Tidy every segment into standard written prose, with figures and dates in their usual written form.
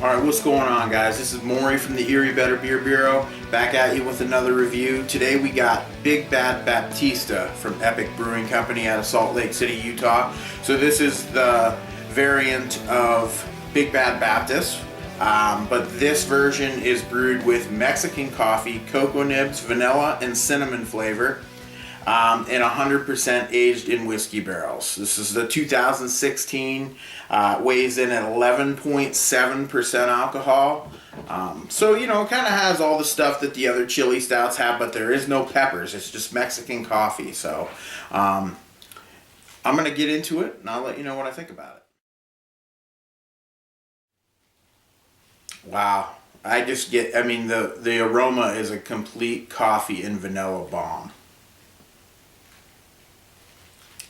Alright, what's going on, guys? This is Maury from the Erie Better Beer Bureau, back at you with another review. Today we got Big Bad Baptista from Epic Brewing Company out of Salt Lake City, Utah. So this is the variant of Big Bad Baptist, but this version is brewed with Mexican coffee, cocoa nibs, vanilla, and cinnamon flavor, and 100% aged in whiskey barrels. This is the 2016, weighs in at 11.7% alcohol. So, you know, it kind of has all the stuff that the other chili stouts have, but there is no peppers. It's just Mexican coffee. So, I'm going to get into it, and I'll let you know what I think about it. Wow. I mean, the aroma is a complete coffee and vanilla bomb.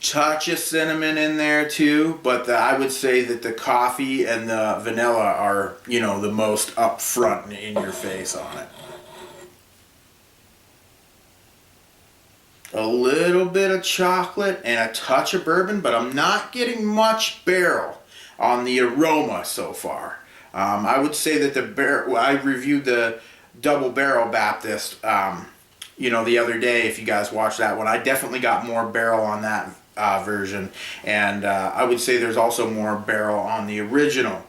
Touch of cinnamon in there too, but I would say that the coffee and the vanilla are, you know, the most upfront and in your face on it. A little bit of chocolate and a touch of bourbon, but I'm not getting much barrel on the aroma so far. I would say that I reviewed the double barrel Baptist, you know, the other day. If you guys watched that one, I definitely got more barrel on that version, and I would say there's also more barrel on the original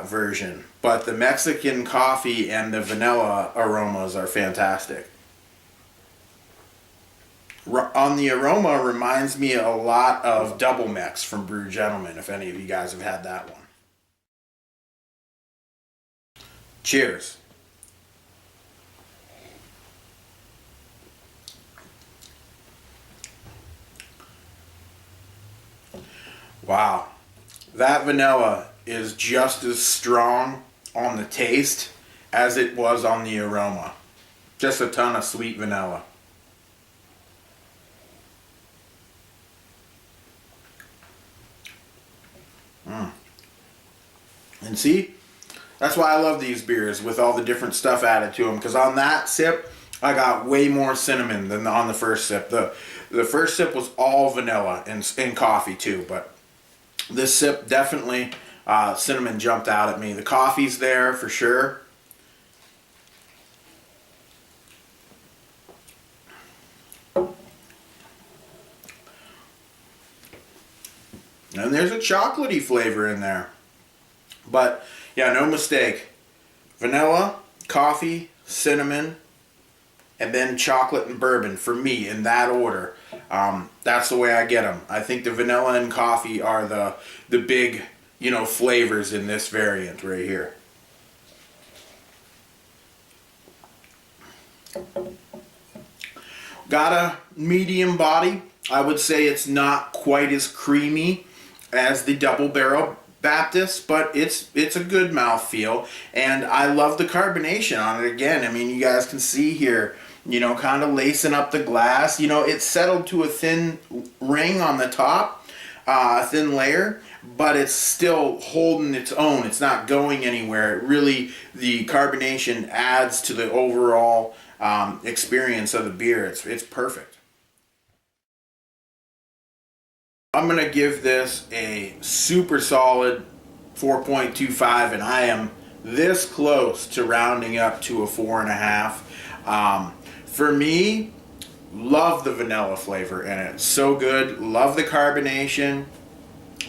version, but the Mexican coffee and the vanilla aromas are fantastic. On the aroma, reminds me a lot of Double Mix from Brew Gentleman, if any of you guys have had that one. Cheers. Wow, that vanilla is just as strong on the taste as it was on the aroma. Just a ton of sweet vanilla. And see, that's why I love these beers with all the different stuff added to them, because on that sip, I got way more cinnamon than on the first sip. The first sip was all vanilla and coffee too, but this sip definitely, cinnamon jumped out at me. The coffee's there for sure. And there's a chocolatey flavor in there. But yeah, no mistake. Vanilla, coffee, cinnamon, and then chocolate and bourbon for me in that order. That's the way I get them. I think the vanilla and coffee are the big, you know, flavors in this variant right here. Got a medium body. I would say it's not quite as creamy as the double barrel Baptist, but it's a good mouthfeel, and I love the carbonation on it. Again, I mean, you guys can see here, you know, kind of lacing up the glass. You know, it's settled to a thin ring on the top, a thin layer, but it's still holding its own. It's not going anywhere. It really, the carbonation adds to the overall experience of the beer. It's perfect. I'm going to give this a super solid 4.25, and I am this close to rounding up to a 4.5. For me, love the vanilla flavor in it. So good. Love the carbonation.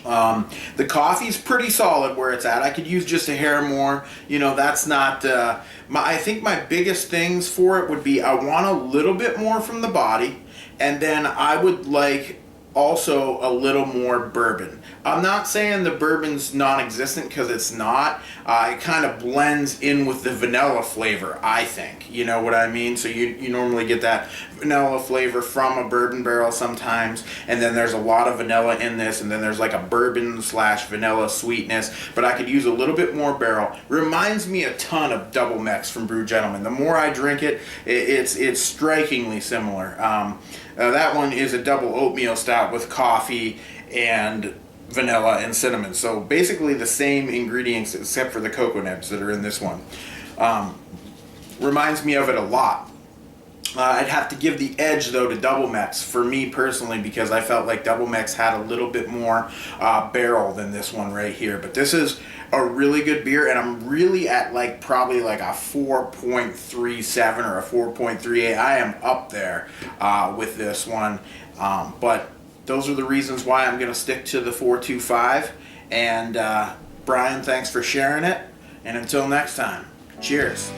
The coffee's pretty solid where it's at. I could use just a hair more. You know, that's not... I think my biggest things for it would be I want a little bit more from the body, and then I would like also a little more bourbon. I'm not saying the bourbon's non-existent, because it's not. It kind of blends in with the vanilla flavor, I think. You know what I mean? So you normally get that vanilla flavor from a bourbon barrel sometimes, and then there's a lot of vanilla in this, and then there's like a bourbon / vanilla sweetness, but I could use a little bit more barrel. Reminds me a ton of Double Mix from Brew Gentleman. The more I drink it, it's strikingly similar. That one is a double oatmeal stout with coffee and vanilla and cinnamon. So basically the same ingredients except for the cocoa nibs that are in this one. Reminds me of it a lot. I'd have to give the edge though to Double Mex for me personally, because I felt like Double Mex had a little bit more barrel than this one right here. But this is a really good beer, and I'm really at like probably like a 4.37 or a 4.38. I am up there with this one, but those are the reasons why I'm going to stick to the 4.25. And Brian, thanks for sharing it, and until next time, cheers.